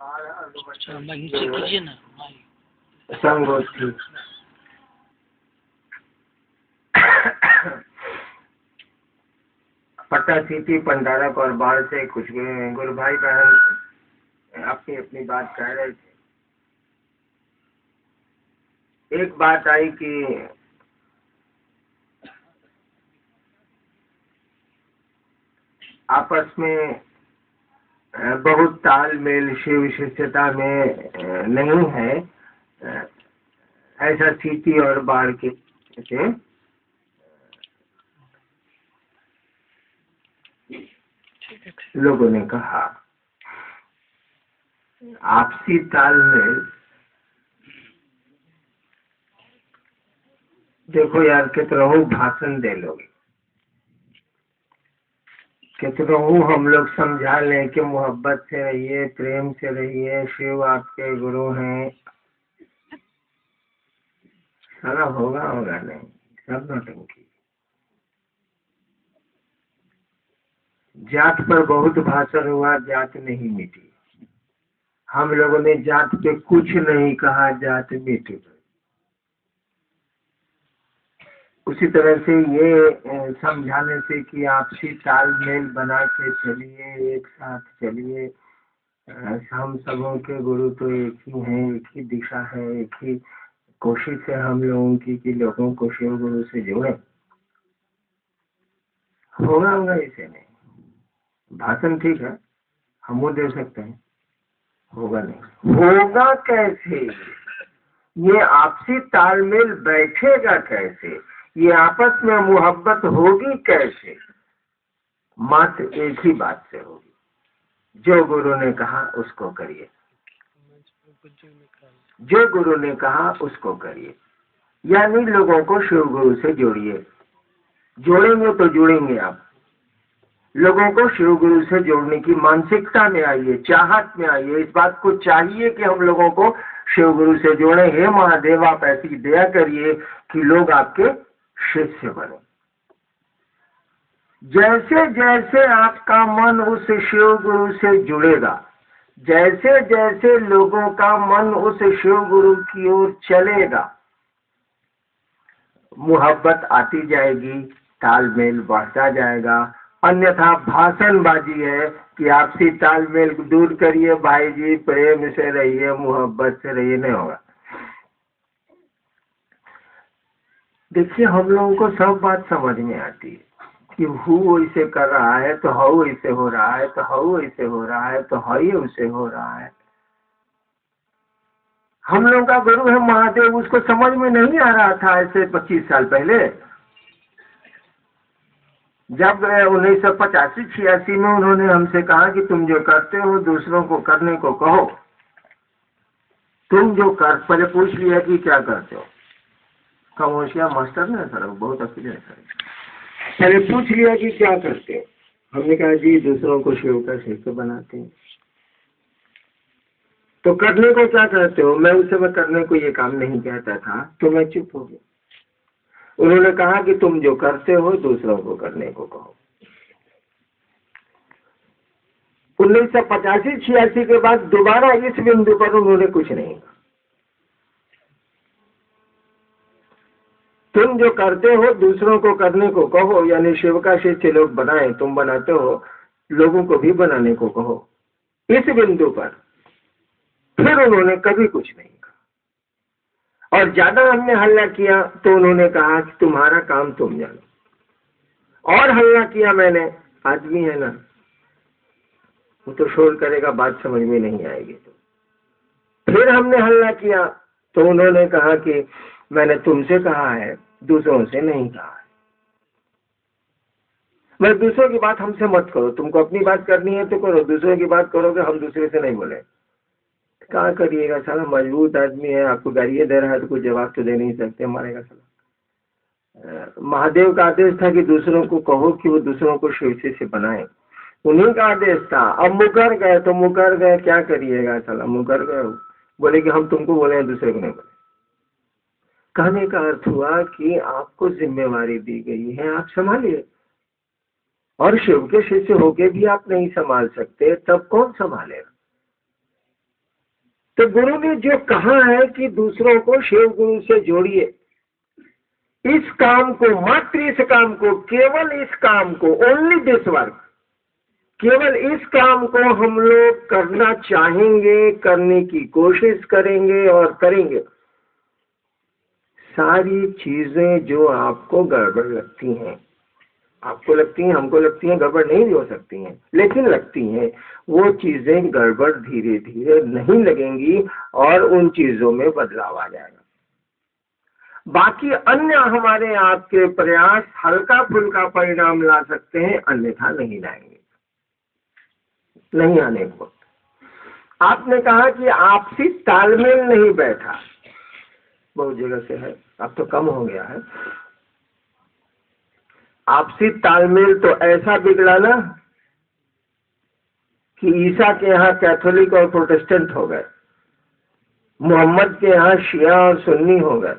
नीचे कीजिए ना संगोष्ठी। पट्टासीटी, पंडारक और बाढ़ से कुछ गुरु भाई बहन अपनी अपनी बात कह रहे थे। एक बात आई कि आपस में बहुत तालमेल शिव शिष्यता में नहीं है, ऐसा सीटी और बाढ़ के लोगों ने कहा। आपसी तालमेल, देखो यार कितना भाषण दे लोगे, कितना हम लोग समझा लें कि मोहब्बत से रहिए, प्रेम से रहिए, शिव आपके गुरु हैं, सारा होगा नहीं, सब नौटंकी। जात पर बहुत भाषण हुआ, जात नहीं मिटी। हम लोगों ने जात पे कुछ नहीं कहा, जात मिट गई। उसी तरह से ये समझाने से कि आपसी तालमेल बना के चलिए, एक साथ चलिए, हम सबों के गुरु तो एक ही हैं, एक ही दिशा है, एक ही कोशिश है हम लोगों की कि लोगों को शिव गुरु से जोड़े। होगा इसे नहीं। भाषण ठीक है, हम वो दे सकते हैं, होगा नहीं। होगा कैसे? ये आपसी तालमेल बैठेगा कैसे? ये आपस में मोहब्बत होगी कैसे? मात्र एक ही बात से होगी, जो गुरु ने कहा उसको करिए, जो गुरु ने कहा उसको करिए। यानी लोगों को शिव गुरु से जोड़िए। जोड़ेंगे तो जुड़ेंगे आप। लोगों को शिव गुरु से जोड़ने की मानसिकता में आइए, चाहत में आइए, इस बात को चाहिए कि हम लोगों को शिव गुरु से जोड़े। हे महादेव, आप ऐसी दया करिए कि लोग आपके शिष्य बने। जैसे जैसे आपका मन उस शिव गुरु से जुड़ेगा, जैसे जैसे लोगों का मन उस शिव गुरु की ओर चलेगा, मोहब्बत आती जाएगी, तालमेल बढ़ता जाएगा। अन्यथा भाषणबाजी है कि आपसी तालमेल दूर करिए भाई जी, प्रेम से रहिए, मोहब्बत से रहिए, नहीं होगा। देखिए, हम लोगों को सब बात समझ में आती है कि हु ऐसे कर रहा है तो हऊ ऐसे हो रहा है, तो हऊ ऐसे हो रहा है, तो हई उसे हो रहा है। हम लोगों का गुरु है महादेव, उसको समझ में नहीं आ रहा था ऐसे 25 साल पहले, जब 1985-86 में उन्होंने हमसे कहा कि तुम जो करते हो दूसरों को करने को कहो। तुम जो कर, पहले पूछ लिया कि क्या करते हो। खामोशिया मास्टर ने सर बहुत अच्छी है सर, पहले पूछ लिया कि क्या करते हो। हमने कहा जी दूसरों को शिव का शिष्य बनाते हैं। तो करने को क्या कहते हो? मैं उस समय करने को ये काम नहीं कहता था, तो मैं चुप हो गया। उन्होंने कहा कि तुम जो करते हो दूसरों को करने को कहो। 1985-86 के बाद दोबारा इस बिंदु पर उन्होंने कुछ नहीं कहा। तुम जो करते हो दूसरों को करने को कहो, यानी शिव का शिष्य लोग बनाए, तुम बनाते हो, लोगों को भी बनाने को कहो। इस बिंदु पर फिर उन्होंने कभी कुछ नहीं कहा। और ज्यादा हमने हल्ला किया तो उन्होंने कहा कि तुम्हारा काम तुम जानो। और हल्ला किया मैंने, आदमी है ना, वो तो शोर करेगा, बात समझ में नहीं आएगी। तो फिर हमने हल्ला किया तो उन्होंने कहा कि मैंने तुमसे कहा है, दूसरों से नहीं कहा है। मैं दूसरों की बात हमसे मत करो, तुमको अपनी बात करनी है तो करो, दूसरों की बात करोगे, हम दूसरे से नहीं बोले। क्या करिएगा, साला मजबूत आदमी है, आपको गालियां दे रहा है तो कोई जवाब तो दे नहीं सकते, मारेगा साला। महादेव का आदेश था कि दूसरों को कहो कि वो दूसरों को शिव से बनाए, उन्हीं का आदेश था। अब मुकर गए तो मुकर गए, क्या करिएगा साला, मुकर गए। बोले कि हम तुमको बोले हैं, दूसरे को नहीं बोले। कहने का अर्थ हुआ कि आपको जिम्मेवारी दी गई है, आप संभालिए। और शिव के शिष्य होके भी आप नहीं संभाल सकते, तब कौन संभालेगा? तो गुरु ने जो कहा है कि दूसरों को शिव गुरु से जोड़िए, इस काम को, मात्र इस काम को, केवल इस काम को, ओनली दिस वर्क, केवल इस काम को हम लोग करना चाहेंगे, करने की कोशिश करेंगे और करेंगे। सारी चीजें जो आपको गड़बड़ लगती हैं, आपको लगती हैं, हमको लगती हैं, गड़बड़ नहीं हो सकती हैं, लेकिन लगती हैं, वो चीजें गड़बड़ धीरे धीरे नहीं लगेंगी और उन चीजों में बदलाव आ जाएगा। बाकी अन्य हमारे आपके प्रयास हल्का फुल्का परिणाम ला सकते हैं, अन्यथा नहीं लाएंगे, नहीं आने को। आपने कहा कि आपसी तालमेल नहीं बैठा, बहुत जगह से है, अब तो कम हो गया है। आपसी तालमेल तो ऐसा बिगड़ा ना कि ईसा के यहाँ कैथोलिक और प्रोटेस्टेंट हो गए, मोहम्मद के यहाँ शिया और सुन्नी हो गए,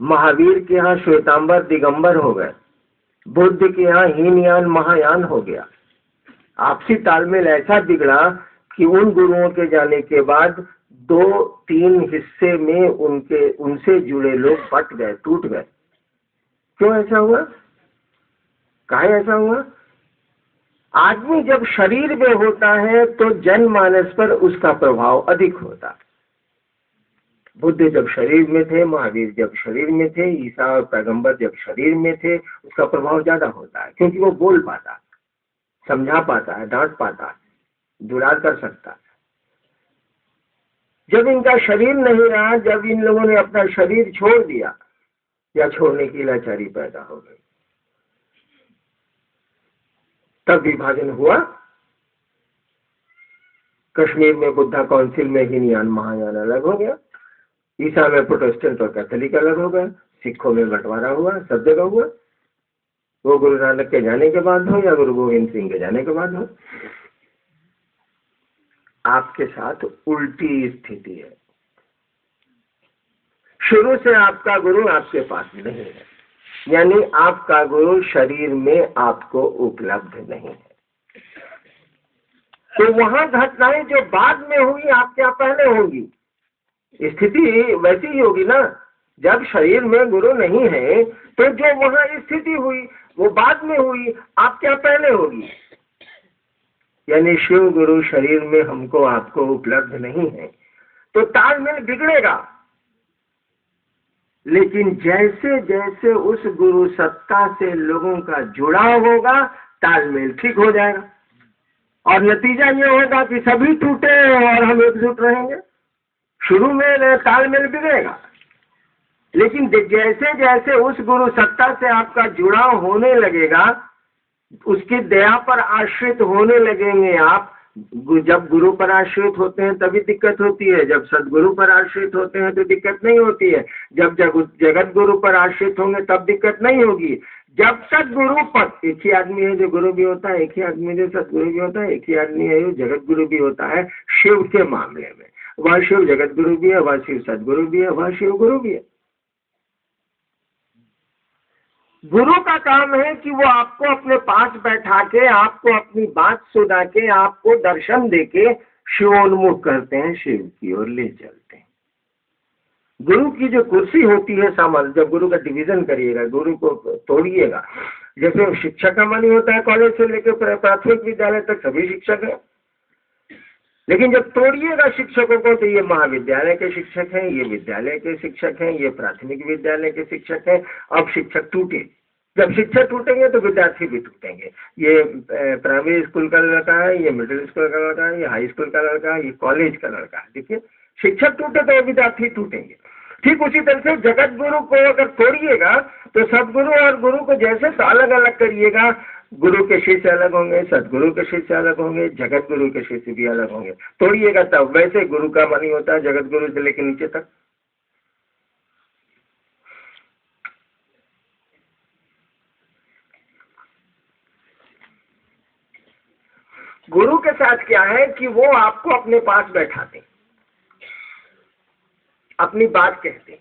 महावीर के यहाँ श्वेतांबर दिगंबर हो गए, बुद्ध के यहाँ हीनयान महायान हो गया। आपसी तालमेल ऐसा बिगड़ा कि उन गुरुओं के जाने के बाद 2-3 हिस्से में उनसे जुड़े लोग बट गए, टूट गए। क्यों ऐसा हुआ? काहे ऐसा हुआ? आदमी जब शरीर में होता है तो जनमानस पर उसका प्रभाव अधिक होता है। बुद्ध जब शरीर में थे, महावीर जब शरीर में थे, ईसा और पैगंबर जब शरीर में थे, उसका प्रभाव ज्यादा होता है, क्योंकि वो बोल पाता है, समझा पाता है, डांट पाता है, दुलार कर सकता है। जब इनका शरीर नहीं रहा, जब इन लोगों ने अपना शरीर छोड़ दिया या छोड़ने की लाचारी पैदा हो गई, तब विभाजन हुआ। कश्मीर में बुद्धा काउंसिल में हीनयान महायान अलग हो गया, ईसा में प्रोटेस्टेंट और कैथोलिक अलग हो गए, सिखों में बंटवारा हुआ, सब जगह हुआ। वो गुरु नानक के जाने के बाद हो या गुरु गोविंद सिंह के जाने के बाद हो, आपके साथ उल्टी स्थिति है। शुरू से आपका गुरु आपके पास नहीं है, यानी आपका गुरु शरीर में आपको उपलब्ध नहीं है। तो वहां घटनाएं जो बाद में हुई आपके यहाँ पहले होंगी, स्थिति वैसी ही होगी ना। जब शरीर में गुरु नहीं है तो जो वहां स्थिति हुई वो बाद में हुई, आपके यहाँ पहले होगी। यानी शिव गुरु शरीर में हमको आपको उपलब्ध नहीं है तो तालमेल बिगड़ेगा। लेकिन जैसे जैसे उस गुरु सत्ता से लोगों का जुड़ाव होगा, तालमेल ठीक हो जाएगा और नतीजा ये होगा कि सभी टूटे और हम एकजुट रहेंगे। शुरू में तालमेल बिगड़ेगा, लेकिन जैसे जैसे उस गुरु सत्ता से आपका जुड़ाव होने लगेगा, उसकी दया पर आश्रित होने लगेंगे आप। जब गुरु पर आश्रित होते हैं तभी दिक्कत होती है, जब सदगुरु पर आश्रित होते हैं तो दिक्कत नहीं होती है। जब जगत गुरु पर आश्रित होंगे तब दिक्कत नहीं होगी। जब तक गुरु पर, एक ही आदमी है जो गुरु भी होता है, एक ही आदमी जो सदगुरु भी होता है, एक ही आदमी है जो जगत गुरु भी होता है। शिव के मामले में वह शिव जगत गुरु भी है, वह शिव सदगुरु भी है, वह शिव गुरु भी है। गुरु का काम है कि वो आपको अपने पास बैठा के, आपको अपनी बात सुना के, आपको दर्शन देके शिवोन्मुख करते हैं, शिव की ओर ले चलते हैं। गुरु की जो कुर्सी होती है सामान्य, जब गुरु का डिवीजन करिएगा, गुरु को तोड़िएगा, जैसे शिक्षक का मानी होता है कॉलेज से लेकर प्राथमिक विद्यालय तक सभी शिक्षक हैं, लेकिन जब तोड़िएगा शिक्षकों को तो ये महाविद्यालय के शिक्षक हैं, ये विद्यालय के शिक्षक हैं, ये प्राथमिक विद्यालय के शिक्षक हैं। अब शिक्षक टूटे, जब शिक्षक टूटेंगे तो विद्यार्थी भी टूटेंगे। ये प्राइमरी स्कूल का लड़का है, ये मिडिल स्कूल का लड़का है, ये हाई स्कूल का लड़का है, ये कॉलेज का लड़का है। देखिए, शिक्षक टूटे तो विद्यार्थी टूटेंगे। ठीक उसी तरह से जगत गुरु को अगर तोड़िएगा तो सदगुरु और गुरु को जैसे तो अलग अलग करिएगा, गुरु के शिष्य अलग होंगे, सदगुरु के शिष्य अलग होंगे, जगत गुरु के शिष्य भी अलग होंगे। तोड़िएगा तब। वैसे गुरु का मानी होता है जगत गुरु से लेकर नीचे तक। गुरु के साथ क्या है कि वो आपको अपने पास बैठाते, अपनी बात कहते।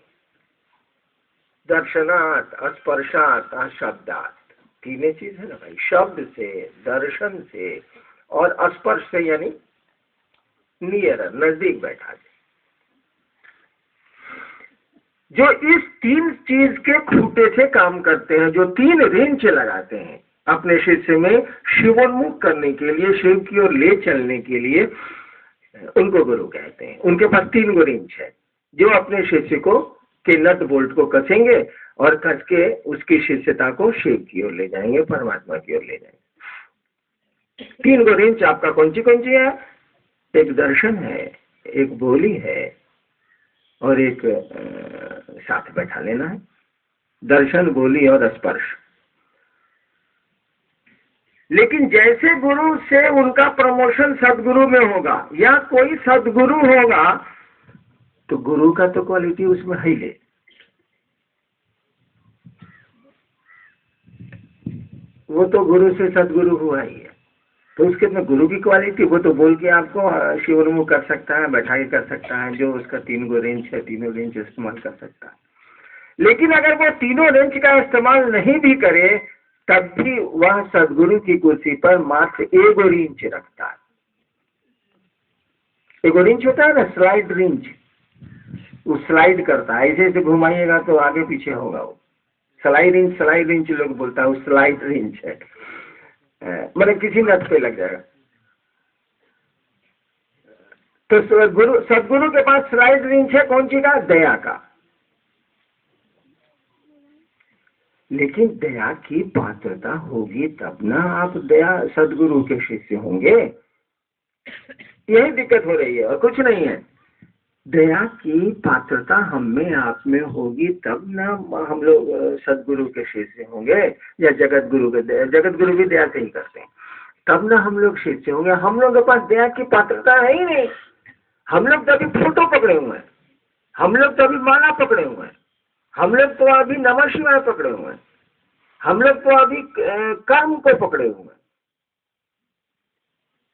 दर्शनात्, स्पर्शात्, शब्दात्, तीन चीज है ना भाई। शब्द से, दर्शन से और स्पर्श से, यानी नियर, नजदीक बैठा दे। जो इस 3 चीज के खूंटे से काम करते हैं, जो 3 रेंच लगाते हैं अपने शिष्य में शिवोन्मुख करने के लिए, शिव की ओर ले चलने के लिए, उनको गुरु कहते हैं। उनके पास 3 गो रेंच है जो अपने शिष्य को के नट बोल्ट को कसेंगे और कस के उसकी शिष्यता को शिव की ओर ले जाएंगे, परमात्मा की ओर ले जाएंगे। 3 गो रेंच आपका कौन सी है? एक दर्शन है, एक बोली है और एक साथ बैठा लेना है। दर्शन, बोली और स्पर्श। लेकिन जैसे गुरु से उनका प्रमोशन सदगुरु में होगा या कोई सदगुरु होगा तो गुरु का तो क्वालिटी उसमें है ही। वो तो गुरु से सदगुरु हुआ ही है, तो उसके में गुरु की क्वालिटी, वो तो बोल के आपको शिवोन्मुख कर सकता है, बैठा के कर सकता है, जो उसका 3 गो रेंज है, 3 रेंज इस्तेमाल कर सकता है। लेकिन अगर वो 3 रेंज का इस्तेमाल नहीं भी करे तब भी वह सदगुरु की कुर्सी पर मात्र 1 रेंज रखता है। 1 रेंज होता है ना, स्लाइड रेंज, वो स्लाइड करता है, ऐसे ऐसे घुमाइएगा तो आगे पीछे होगा। वो स्लाइड रेंज लोग बोलता है, वो स्लाइड रेंज है, मतलब किसी नट पे लग जाएगा। तो सदगुरु के पास स्लाइड रेंज है कौन सी का? दया का। लेकिन दया की पात्रता होगी तब ना आप दया सदगुरु के शिष्य होंगे। यही दिक्कत हो रही है और कुछ नहीं है। दया की पात्रता हम में आप में होगी तब ना हम लोग सदगुरु के शिष्य होंगे, या जगत गुरु भी दया से ही करते हैं, तब ना हम लोग शिष्य होंगे। हम लोग के पास दया की पात्रता है ही नहीं। हम लोग तो अभी फोटो पकड़े हुए हैं, हम लोग तो अभी माला पकड़े हुए हैं, हम लोग तो अभी नमः शिवाय पकड़े हुए हैं, हम लोग तो अभी कर्म को पकड़े हुए हैं।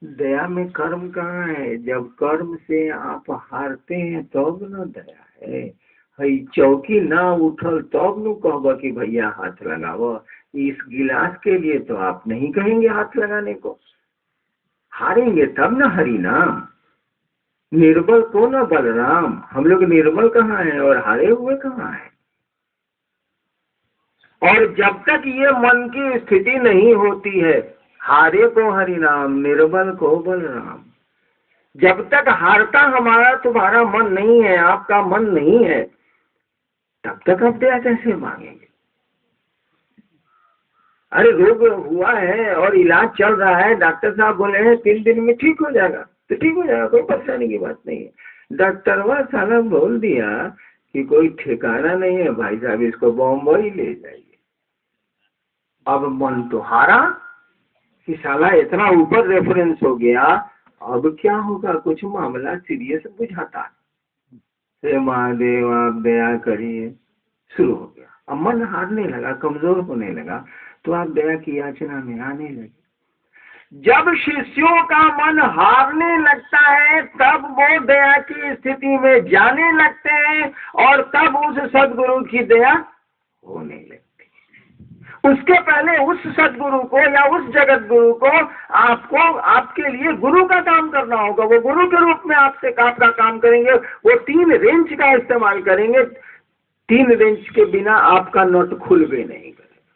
दया में कर्म कहाँ है? जब कर्म से आप हारते हैं तब न दया है। हई चौकी ना उठल तब न कहब कि भैया हाथ लगाव। इस गिलास के लिए तो आप नहीं कहेंगे हाथ लगाने को। हारेंगे तब न हरि नाम। निर्बल को न बलराम। हम लोग निर्बल कहाँ है और हारे हुए कहाँ है? और जब तक ये मन की स्थिति नहीं होती है, हारे को हरि नाम, निर्बल को बलराम, जब तक हारता हमारा तुम्हारा मन नहीं है, आपका मन नहीं है, तब तक आप दया कैसे मांगेंगे? अरे रोग हुआ है और इलाज चल रहा है, डॉक्टर साहब बोले हैं 3 दिन में ठीक हो जाएगा, तो ठीक हो जाएगा, कोई परेशानी की बात नहीं है। डॉक्टरवा साला बोल दिया कि कोई ठिकाना नहीं है भाई साहब, इसको बॉम्बई ले जाइए। अब मन तो हारा कि साला इतना ऊपर रेफरेंस हो गया, अब क्या होगा? कुछ मामला सीरियस बुझाता है। महादेव आप दया करिए, शुरू हो गया। अब मन हारने लगा, कमजोर होने लगा, तो आप दया की याचना में आने लगे। जब शिष्यों का मन हारने लगता है तब वो दया की स्थिति में जाने लगते हैं और तब उस सदगुरु की दया होने लगती है। उसके पहले उस सदगुरु को या उस जगत गुरु को आपको आपके लिए गुरु का काम करना होगा। वो गुरु के रूप में आपसे आपका काम करेंगे। वो 3 रेंज का इस्तेमाल करेंगे। 3 रेंज के बिना आपका नट खुल भी नहीं करेगा।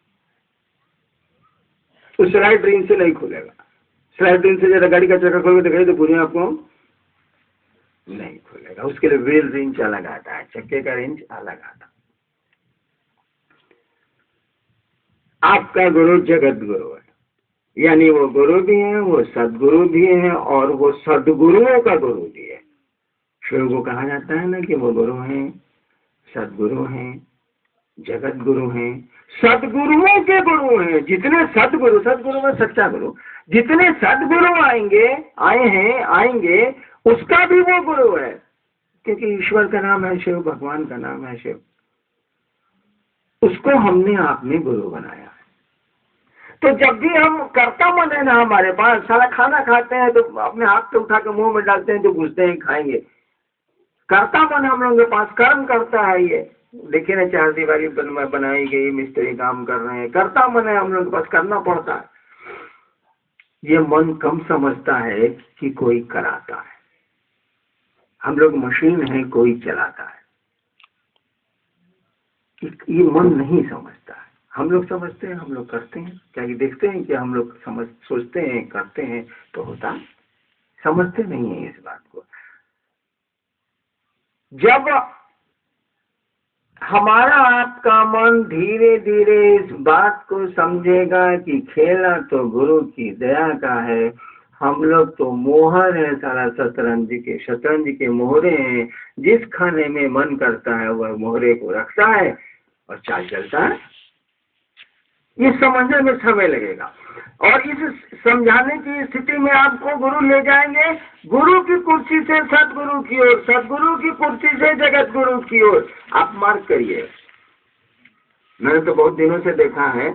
उस स्लाइड रेंज से नहीं खुलेगा। स्लाइड रेंज से जरा गाड़ी का चक्कर खोल के दिखाई तो पूरे आपको नहीं खुलेगा। उसके लिए व्हील रेंज अलग आता है, चक्के का रेंज अलग आता है। आपका गुरु जगत गुरु है, यानी वो गुरु भी है, वो सदगुरु भी है और वो सदगुरुओं का गुरु भी है। शिव को कहा जाता है ना कि वो गुरु हैं, सदगुरु हैं, जगत गुरु हैं, सदगुरुओं के गुरु हैं। जितने सदगुरु में सच्चा गुरु, जितने सदगुरु आएंगे उसका भी वो गुरु है, क्योंकि ईश्वर का नाम है शिव, भगवान का नाम है शिव। उसको हमने आपने गुरु बनाया है। तो जब भी हम कर्ता मन है ना हमारे पास, सारा खाना खाते हैं तो अपने हाथ से उठा के मुंह में डालते हैं तो पूछते हैं खाएंगे। कर्ता मन हम लोगों के पास कर्म करता है। ये देखिए ना, 4 दीवारी बनाई गई, मिस्त्री काम कर रहे हैं, कर्ता मन है हम लोगों के पास, करना पड़ता है। ये मन कम समझता है कि कोई कराता है। हम लोग मशीन है, कोई चलाता है। कि ये मन नहीं समझता है। हम लोग समझते हैं, हम लोग करते हैं, क्या ये देखते हैं कि हम लोग सोचते हैं, करते हैं तो होता, समझते नहीं है इस बात को। जब हमारा आपका मन धीरे धीरे इस बात को समझेगा कि खेलना तो गुरु की दया का है, हम लोग तो मोहर है सारा शतरंज के मोहरे हैं, जिस खाने में मन करता है वह मोहरे को रखता है और चाल चलता है। ये समझने में समय लगेगा और इस समझाने की स्थिति में आपको गुरु ले जाएंगे गुरु की कुर्सी से सदगुरु की ओर, सदगुरु की कुर्सी से जगत गुरु की ओर। आप मार्क करिए, मैंने तो बहुत दिनों से देखा है,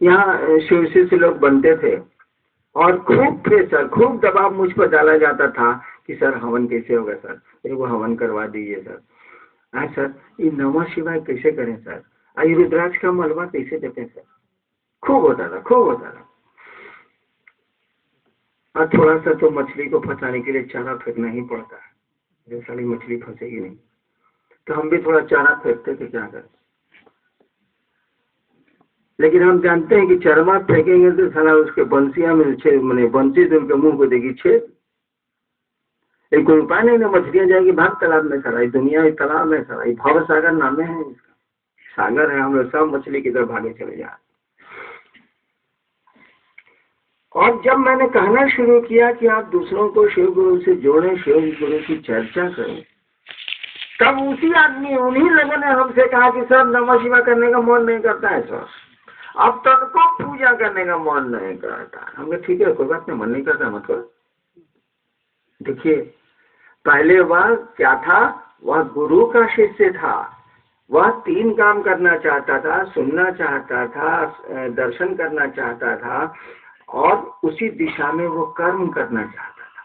यहाँ शिवसी से लोग बनते थे और खूब प्रेशर, खूब दबाव मुझ पर डाला जाता था कि सर हवन कैसे होगा सर, मेरे को हवन करवा दीजिए सर। हाँ सर, ये नमः शिवाय कैसे करें सर, रुद्राक्ष का मलबा कैसे देते सर। खूब होता था, खूब होता था। और थोड़ा सा तो मछली को फंसाने के लिए चारा फेंकना ही पड़ता है, जो सारी मछली फंसेगी नहीं, तो हम भी थोड़ा चारा फेंकते थे, क्या करें। लेकिन हम जानते हैं कि चरमा फेंकेंगे तो साला उसके बंसिया में छेद, मैंने बंसी से उनके मुंह को देगी छेद। एक कोई उपाय नहीं ना, मछलियां जाएंगी भाग तालाब में सारा, दुनिया एक तालाब में सारा, भव सागर नामे है इसका, सागर है, हम लोग सब मछली की तरफ भागे चले जाए। और जब मैंने कहना शुरू किया कि आप दूसरों को शिव गुरु से जोड़ें, शिव गुरु की चर्चा करें, तब उसी आदमी, उन्हीं लोगों ने हमसे कहा कि सर नमः शिवाय करने का मन नहीं करता है सर, अब तक को पूजा करने का मन नहीं करता। हमने ठीक है, कोई बात नहीं, मन नहीं करता मतलब। देखिए, पहले वह क्या था, वह गुरु का शिष्य था, वह 3 काम करना चाहता था, सुनना चाहता था, दर्शन करना चाहता था और उसी दिशा में वो कर्म करना चाहता था।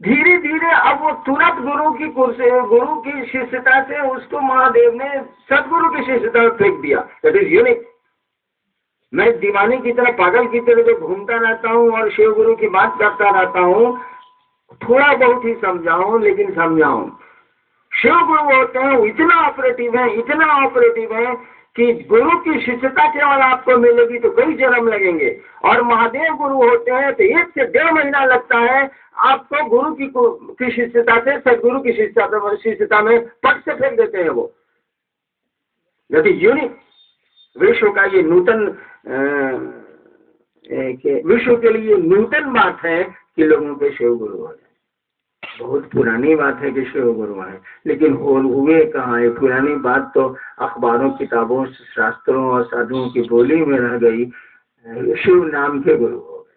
धीरे धीरे अब वो तुरंत गुरु की कुर्सी, गुरु की शिष्यता से उसको महादेव ने सदगुरु की शिष्यता में फेंक दिया। That is unique. मैं दीवाने की तरह, पागल की तरह जो घूमता रहता हूँ और शिव गुरु की बात करता रहता हूँ, थोड़ा बहुत ही समझाऊं लेकिन समझाऊं। शिव गुरु होते हैं, इतना ऑपरेटिव है, इतना ऑपरेटिव है कि गुरु की शिष्यता केवल आपको मिलेगी तो कई जन्म लगेंगे, और महादेव गुरु होते हैं तो 1 से 1.5 महीना लगता है आपको गुरु की शिष्यता से सदगुरु की शिष्यता में पट से फेंक देते हैं वो। यदि यूनिक विश्व का ये नूतन, विश्व के लिए नूतन बात है कि लोगों के शिव गुरु हो जाए। बहुत पुरानी बात है कि शिव गुरु है, लेकिन हुए कहाँ है। पुरानी बात तो अखबारों, किताबों, शास्त्रों और साधुओं की बोली में रह गई। शिव नाम के गुरु हो गए।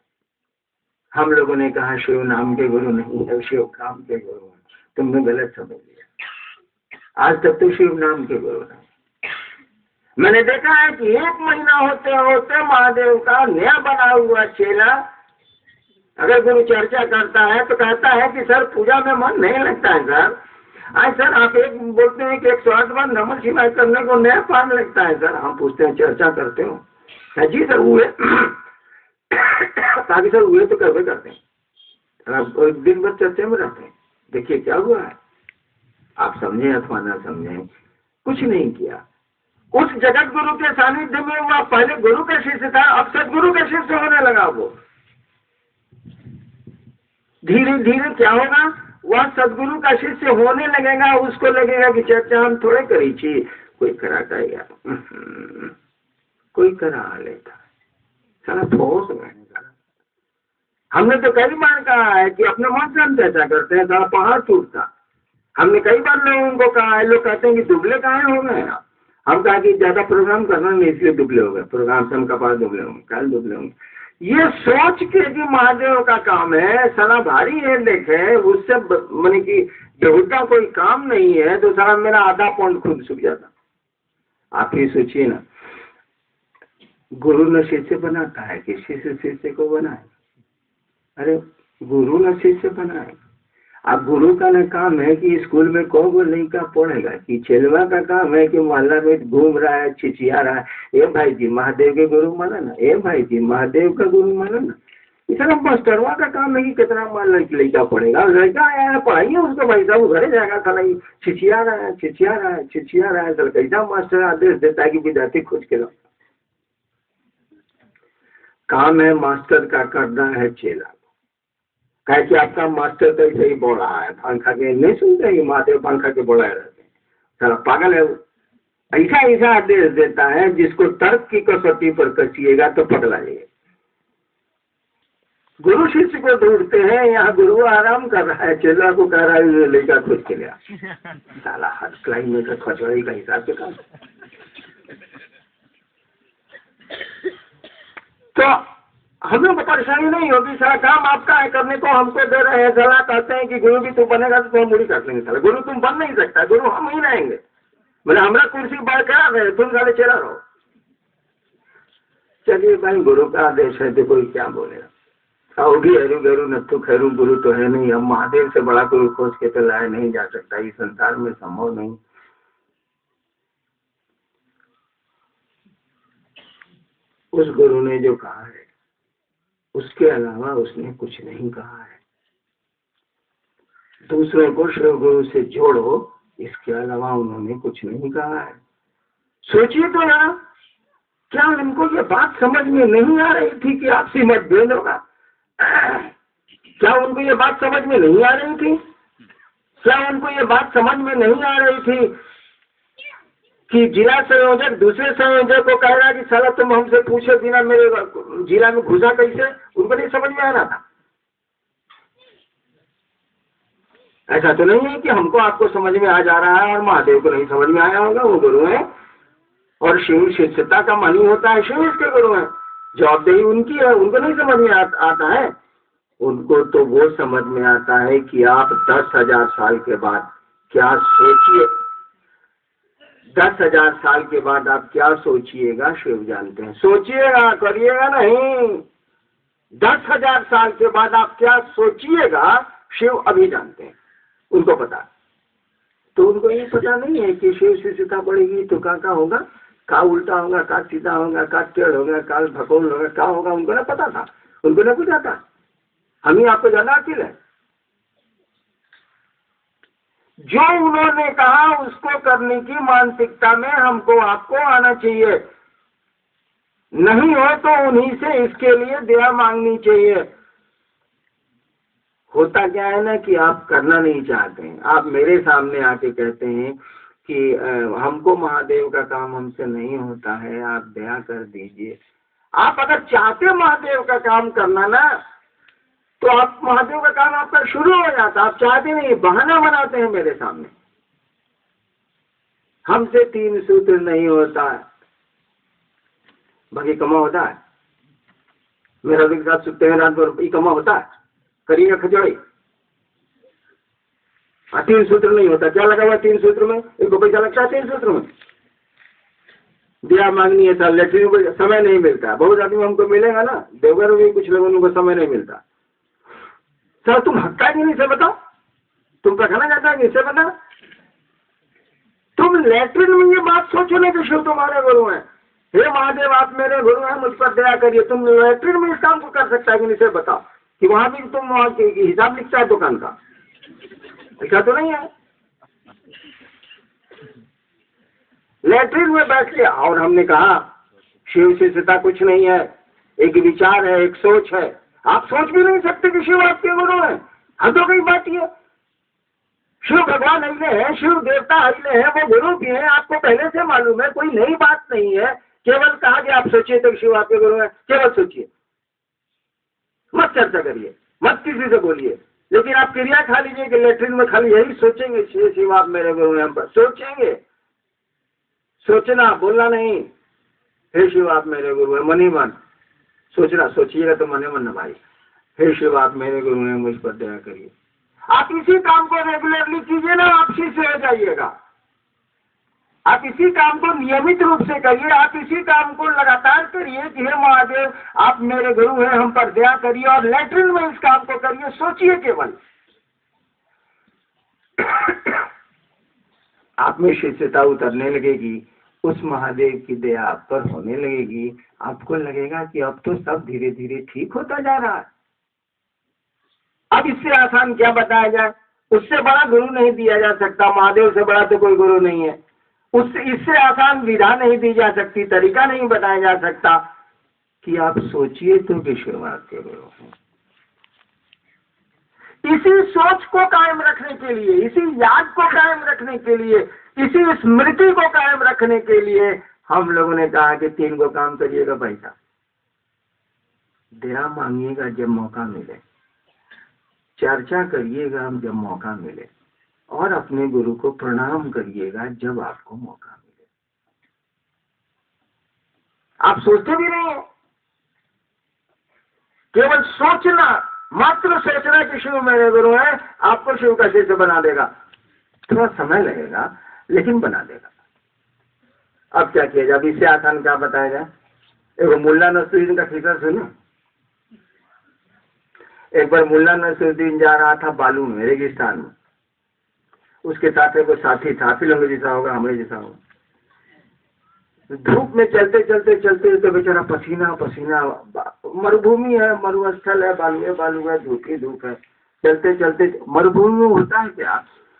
हम लोगों ने कहा शिव नाम के गुरु नहीं है, शिव काम के गुरु है। तुमने गलत समझ लिया। आज तक तो शिव नाम के गुरु नहीं। मैंने देखा है कि 1 महीना होते होते महादेव का नया बना हुआ चेला अगर गुरु चर्चा करता है तो कहता है कि सर पूजा में मन नहीं लगता है सर। आज सर आप एक बोलते हैं कि 108 बार नमः शिवाय करने को नया पार लगता है सर। हम पूछते हैं चर्चा करते हो? जी सर हुए। ताकि सर हुए तो करवे करते हैं, आप दिन भर चर्चा में रहते हैं। देखिए क्या हुआ है, आप समझे अथवा ना समझे, कुछ नहीं किया। उस जगत गुरु के सानिध्य में वह पहले गुरु का शिष्य था, अब सदगुरु का शिष्य होने लगा। वो धीरे धीरे क्या होगा, वह सदगुरु का शिष्य होने लगेगा। उसको लगेगा कि चर्चा हम थोड़े करी थी, कोई कराता या कोई करा लेता सारा ठोस में। हमने तो कई बार कहा है कि अपने मन से हम चर्चा करते हैं, सारा पहाड़ टूटता। हमने कई बार लोगों को कहा है, लोग कहते हैं कि दुबले कहाँ हो गए आप। हम कहा कि ज्यादा प्रोग्राम करना नहीं इसलिए दुबले हो गए, प्रोग्राम से हम कपाल दुबले होंगे, कल दुबले होंगे। ये सोच के कि महादेव का काम है, सारा भारी है, देखे उससे मैंने कि बेहुदा कोई काम नहीं है, तो सारा मेरा आधा पौंड खुद सूख जाता। आप ही सोचिए ना, गुरु न शिष्य बनाता है कि शिष्य शिष्य को बनाए। अरे गुरु न शिष्य बनाए। अब गुरु का न काम है कि स्कूल में को लड़का पढ़ेगा, कि चेलवा का काम है कि मोहल्ला में घूम रहा है, चिचिया रहा है, ए भाई जी महादेव के गुरु माना ना, ए भाई जी महादेव का गुरु माना ना। इतना मास्टरवा का काम है कि कितना मान लड़का पड़ेगा, लड़का आया है पढ़ाइए उसको, भाई साहब घरे जाएगा खाना ही छिछिया रहा है छिछिया रहा है छिछिया रहा है, तो कैसा मास्टर आदेश देता है कि विद्यार्थी खोज के लाओ। काम है मास्टर का करना है चेला, कहे कि आपका मास्टर तो ऐसे ही बोल रहा है, पंखा के नहीं सुनते कि महादेव पंखा के बोला रहते हैं, सारा पागल है वो। ऐसा ऐसा आदेश देता है जिसको तर्क की कसौटी पर कसिएगा तो पगला जाएगा। गुरु शिष्य को ढूंढते हैं, यहाँ गुरु आराम कर रहा है, चेला को कह रहा है लेगा खोज के लिया। साला हर क्लाइमेट का खचवाई का हिसाब से काम। तो हमें परेशानी नहीं होगी, सारा काम आपका है करने को, हमको दे रहे हैं सलाह, कहते हैं कि गुरु भी तू बनेगा तो मुड़ी काट लेंगे। साला गुरु तुम बन नहीं सकता, गुरु हम ही रहेंगे। बोले हमारा कुर्सी बरकरार है, तुम साले चला रहो। चलिए भाई गुरु का आदेश है तो कोई क्या बोलेगा। होगी हरू गरू नत्थु खैरू, गुरु तो है नहीं, अब महादेव से बड़ा गुरु खोज के तो लाया नहीं जा सकता, इस संसार में संभव नहीं। उस गुरु ने जो कहा है उसके अलावा उसने कुछ नहीं कहा है। दूसरों को शिव गुरु से जोड़ो, इसके अलावा उन्होंने कुछ नहीं कहा है। सोचिए तो ना, क्या उनको ये बात समझ में नहीं आ रही थी कि आपसी मतभेद होगा? क्या उनको ये बात समझ में नहीं आ रही थी? क्या उनको ये बात समझ में नहीं आ रही थी कि जिला संयोजक दूसरे संयोजक को कह रहा कि साला तुम हमसे पूछे बिना मेरे जिला में घुसा कैसे? उनको नहीं समझ में आ रहा था। ऐसा तो नहीं है कि हमको आपको समझ में आ जा रहा है और महादेव को नहीं समझ में आया होगा। वो गुरु है और शिव शिष्यता का मानी होता है, शिव इसके गुरु है, जवाबदेही उनकी है, उनको नहीं समझ में आता है। उनको तो वो समझ में आता है कि आप 10,000 साल के बाद क्या सोचिए, 10,000 साल के बाद आप क्या सोचिएगा शिव जानते हैं। सोचिएगा, करिएगा नहीं। 10,000 साल के बाद आप क्या सोचिएगा शिव अभी जानते हैं, उनको पता। तो उनको ये पता नहीं है कि शिव शिष्यता बढ़ेगी तो क्या होगा, का उल्टा होगा, का सीधा होगा, का टेढ़ होगा, का भगोल होगा, क्या होगा, उनको ना पता था, उनको ना पूछा था। हम ही आपको ज्यादा अकील है। जो उन्होंने कहा उसको करने की मानसिकता में हमको आपको आना चाहिए। नहीं हो तो उन्हीं से इसके लिए दया मांगनी चाहिए। होता क्या है ना कि आप करना नहीं चाहते हैं, आप मेरे सामने आके कहते हैं कि हमको महादेव का काम हमसे नहीं होता है, आप दया कर दीजिए। आप अगर चाहते महादेव का काम करना ना, तो आप महादेव का काम आपका शुरू हो जाता। आप चाहते नहीं, बहाना बनाते हैं मेरे सामने। हमसे 3 सूत्र नहीं होता है, बाकी कमा होता है। मेरा के साथ सुनते हैं रात भर, कमा होता है, करिएगा खिचड़ी। 3 सूत्र नहीं होता, क्या लगा हुआ 3 सूत्र में? एक पैसा लगता है 3 सूत्र में। दिया मांगनी है साल, लेटरिन में समय नहीं मिलता। बहुत आदमी हमको मिलेगा ना, देवघर में कुछ लोगों को समय नहीं मिलता। सर तुम हकता है कि नहीं, से बताओ, तुम पखाना जाता है कि इससे बता। तुम लेटरिन में ये बात सोचो नहीं कि शिव तुम्हारे गुरु हैं, हे महादेव आप मेरे गुरु हैं, मुझ पर दया करिए। तुम लेटरिन में इस काम को कर सकता है कि नहीं, से बताओ। कि वहां भी तुम वहां हिसाब लिखता है दुकान का, ऐसा तो नहीं है। लेटरिन में बैठ के, और हमने कहा शिव शिष्यता कुछ नहीं है, एक विचार है, एक सोच है। आप सोच भी नहीं सकते कि शिव आपके गुरु हैं। हम तो कई बात ये, शिव भगवान अगले हैं, शिव देवता अगले हैं, वो गुरु भी हैं, आपको पहले से मालूम है, कोई नई बात नहीं है। केवल कहा कि आप सोचिए तो शिव आपके गुरु हैं, केवल सोचिए, मत चर्चा करिए, मत किसी से बोलिए। लेकिन आप क्रिया खा लीजिए कि लेटरिन में खाली यही सोचेंगे शिव आप मेरे गुरु हैं, पर सोचेंगे, सोचना बोलना नहीं। हे शिव आप मेरे गुरु हैं, मन ही मन सोचना, सोचिएगा तो मन ही मन न भाई। हे शिव आप मेरे गुरु हैं, मुझ पर दया करिए। आप इसी काम को रेगुलरली कीजिए ना, आप शिष्य हो जाइएगा। आप इसी काम को नियमित रूप से करिए, आप इसी काम को लगातार करिए कि हे महादेव आप मेरे गुरु हैं, हम पर दया करिए, और लेटरिन में इस काम को करिए। सोचिए केवल, आप में शिष्यता उतरने लगेगी, उस महादेव की दया आप पर होने लगेगी। आपको लगेगा कि अब तो सब धीरे धीरे ठीक होता जा रहा है। अब इससे आसान क्या बताया जाए? उससे बड़ा गुरु नहीं दिया जा सकता, महादेव से बड़ा तो कोई गुरु नहीं है। उससे इससे आसान विधा नहीं दी जा सकती, तरीका नहीं बताया जा सकता कि आप सोचिए तो कि शुरुआत के गुरु हैं। इसी सोच को कायम रखने के लिए, इसी याद को कायम रखने के लिए, इसी स्मृति को कायम रखने के लिए हम लोगों ने कहा कि 3 को काम करिएगा भाई साहब। दया मांगिएगा जब मौका मिले, चर्चा करिएगा जब मौका मिले, और अपने गुरु को प्रणाम करिएगा जब आपको मौका मिले। आप सोचते भी नहीं है, केवल सोचना, मात्र सोचना कि शिव मेरे गुरु है, आपको शिव का शिष्य बना देगा। थोड़ा समय लगेगा लेकिन बना देगा। अब क्या किया जाए? इससे आसान क्या बताया जाए? एक मुल्ला नसरुद्दीन का किस्सा सुनो। एक बार मुल्ला नसरुद्दीन जा रहा था बालू में, रेगिस्तान में। उसके साथ एक साथी था, फिल्म जैसा होगा, हमारे जैसा होगा। धूप में चलते चलते चलते तो बेचारा पसीना पसीना, मरुभूमि है, मरुस्थल है, बालू है, धूप ही धूप है। चलते चलते मरुभूमि में होता है क्या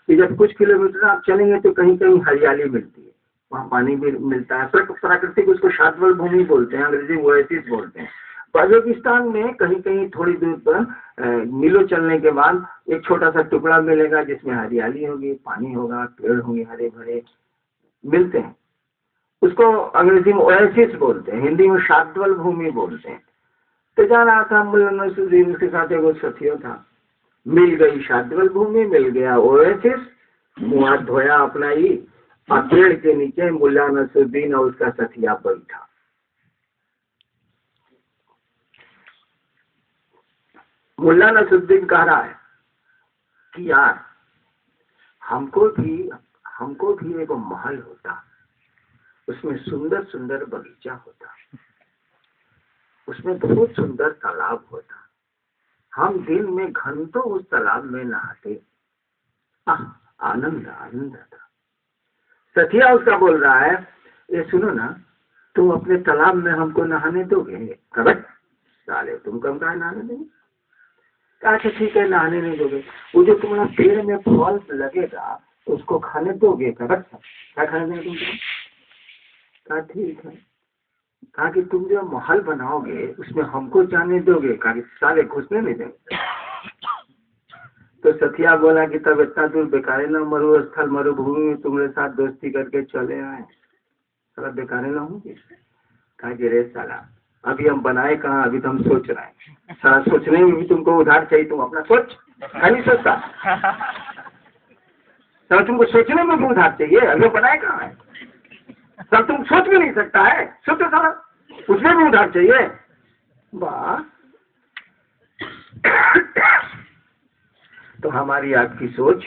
कि जब कुछ किलोमीटर आप चलेंगे तो कहीं कहीं हरियाली मिलती है, वहाँ पानी भी मिलता है, प्राकृतिक, उसको शाद्वल भूमि बोलते हैं, अंग्रेजी में ओएसिस बोलते हैं। पाकिस्तान में कहीं कहीं थोड़ी दूर पर मीलों चलने के बाद एक छोटा सा टुकड़ा मिलेगा जिसमें हरियाली होगी, पानी होगा, पेड़ होंगे, हरे भरे मिलते हैं। उसको अंग्रेजी में ओएसिस बोलते हैं, हिंदी में शाद्वल भूमि बोलते हैं। तो जा रहा था मुल्ला नसरुद्दीन, उसके साथ एक साथियों था। मिल गई शाद्वल भूमि, मिल गया ओएसिस, मुँह हाथ धोया अपना ही, और पेड़ के नीचे मुल्ला नसरुद्दीन और उसका साथिया बैठा। मुल्ला नसरुद्दीन कह रहा है कि यार हमको भी एक महल होता, उसमें सुंदर सुंदर बगीचा होता, उसमें बहुत सुंदर तालाब होता, हम दिन में घंटों उस तालाब में नहाते, आनंद था। सथिया उसका बोल रहा है, ये सुनो ना, तुम अपने तालाब में हमको नहाने दोगे? कबट साले, तुमको हम कहा नहाने देंगे? अच्छा ठीक है, नहाने नहीं दोगे। वो जो तुम्हारा पेड़ में फल लगेगा उसको खाने दोगे? कबट क्या खाने देंगे तुमको? कहा ठीक है। कहा कि तुम जो महल बनाओगे उसमें हमको जाने दोगे? कहा कि साले घुसने नहीं देंगे। तो सथिया बोला कि तब इतना दूर बेकारे ना मरुस्थल मरुभूमि में तुम्हारे साथ दोस्ती करके चले आए, साला बेकारे ना होंगे? कहा कि रे साला, अभी हम बनाए कहाँ, अभी तो हम सोच रहे हैं। साला सोचने में भी तुमको उधार चाहिए, तुम अपना सोच नहीं सोचता? साला तुमको सोचने में भी उधार चाहिए, अभी बनाए कहाँ है? सब तुम सोच भी नहीं सकता है, सोचो साला, उसमें भी उधार चाहिए? वाह। तो हमारी आपकी सोच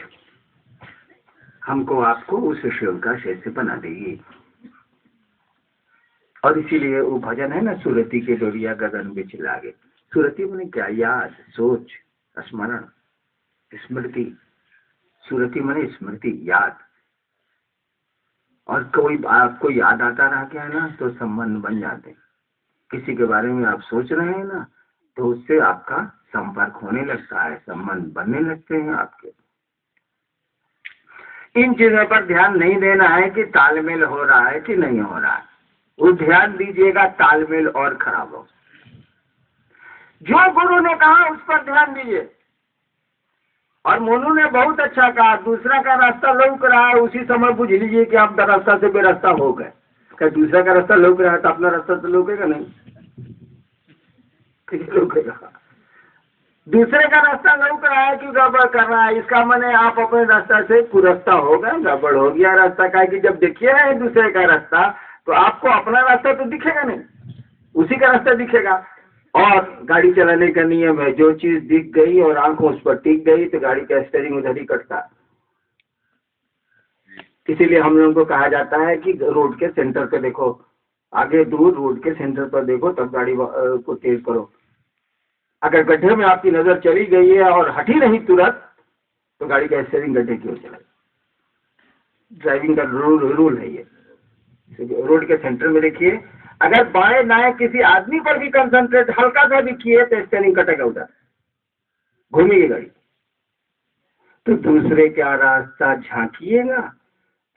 हमको आपको उस शिव का शिष्य बना देगी। और इसीलिए वो भजन है ना, सुरती के डोरिया गगन बिच लागे। सुरती माने क्या? याद, सोच, स्मरण, स्मृति। सुरती माने स्मृति, याद। और कोई आपको याद आता रह गया ना तो संबंध बन जाते हैं। किसी के बारे में आप सोच रहे हैं ना तो उससे आपका संपर्क होने लगता है, संबंध बनने लगते हैं आपके। इन चीजों पर ध्यान नहीं देना है कि तालमेल हो रहा है कि नहीं हो रहा है, वो ध्यान दीजिएगा तालमेल और खराब हो। जो गुरु ने कहा उस पर ध्यान दीजिए। और मोनू ने बहुत अच्छा कहा, दूसरा का रास्ता लौक रहा है उसी समय बुझ लीजिए कि आप रास्ता से बेरास्ता हो गए। क्या दूसरा का रास्ता लौक रहा है तो अपना रास्ता तो लौकेगा नहीं, लौकेगा? दूसरे का रास्ता लौक रहा है कि गड़बड़ कर रहा है, इसका माने आप अपने रास्ता से कुरास्ता हो गए, गड़बड़ हो गया रास्ता का। कि जब देखिए ना दूसरे का रास्ता तो आपको अपना रास्ता तो दिखेगा नहीं, उसी का रास्ता दिखेगा। और गाड़ी चलाने का नियम है, जो चीज दिख गई और आंखों उस पर टिक गई तो गाड़ी का स्टीयरिंग उधर ही कटता है। इसीलिए हम लोगों को कहा जाता है कि रोड के सेंटर पे देखो, आगे दूर रोड के सेंटर पर देखो तब गाड़ी को तेज करो। अगर गड्ढे में आपकी नजर चली गई है और हटी नहीं तुरंत तो गाड़ी का स्टीयरिंग गड्ढे की ओर चलेगा। ड्राइविंग का रूल है ये। रोड के सेंटर में देखिए, अगर बाएं दाएं किसी आदमी पर भी कंसंट्रेट हल्का सा भी किए तो स्टीयरिंग कटेगा उधर। घूमेगी गाड़ी। तो दूसरे का रास्ता झांकिएगा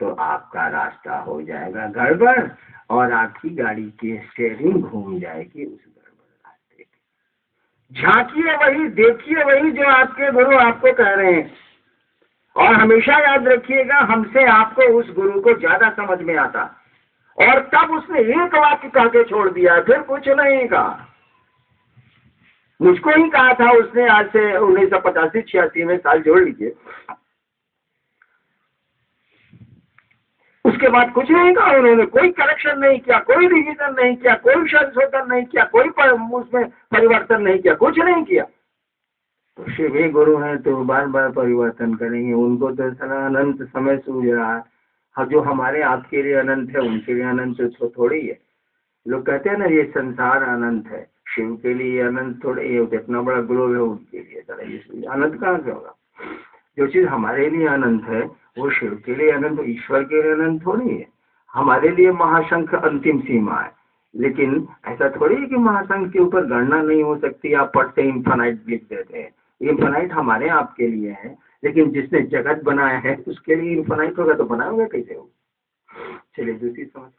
तो आपका रास्ता हो जाएगा गड़बड़ और आपकी गाड़ी की स्टीयरिंग घूम जाएगी उस गड़बड़ रास्ते पे। झांकिए वही, देखिए वही जो आपके गुरु आपको कह रहे हैं। और हमेशा याद रखिएगा, हमसे आपको उस गुरु को ज्यादा समझ में आता। और तब उसने एक वाक्य कह के छोड़ दिया, फिर कुछ नहीं कहा। मुझको ही कहा था उसने, आज से 1985-86 में साल जोड़ लीजिए। उसके बाद कुछ नहीं कहा उन्होंने, कोई करेक्शन नहीं किया, कोई रिवीजन नहीं किया, कोई संशोधन नहीं किया, कोई उसमें परिवर्तन नहीं किया, कुछ नहीं किया। तो शिव ही गुरु हैं तो बार बार परिवर्तन करेंगे। उनको तो सारा अनंत समय सूझ रहा है। हाँ, जो हमारे आपके लिए अनंत है उनके लिए अनंत तो थोड़ी है। लोग कहते हैं ना ये संसार अनंत है, शिव के लिए अनंत थोड़ी है। कितना बड़ा ग्लोब है उनके लिए, तरह अनंत कहाँ से होगा। जो चीज हमारे लिए अनंत है वो शिव के लिए अनंत, ईश्वर के लिए अनंत थोड़ी है। हमारे लिए महाशंख अंतिम सीमा है, लेकिन ऐसा थोड़ी है कि महाशंख के ऊपर गणना नहीं हो सकती। आप पढ़ते इन्फानाइट लिख देते हैं, इन्फानाइट हमारे आपके लिए है, लेकिन जिसने जगत बनाया है उसके लिए इन्फानाइट होगा तो बनाया होगा कैसे हो। चलिए दूसरी समझ।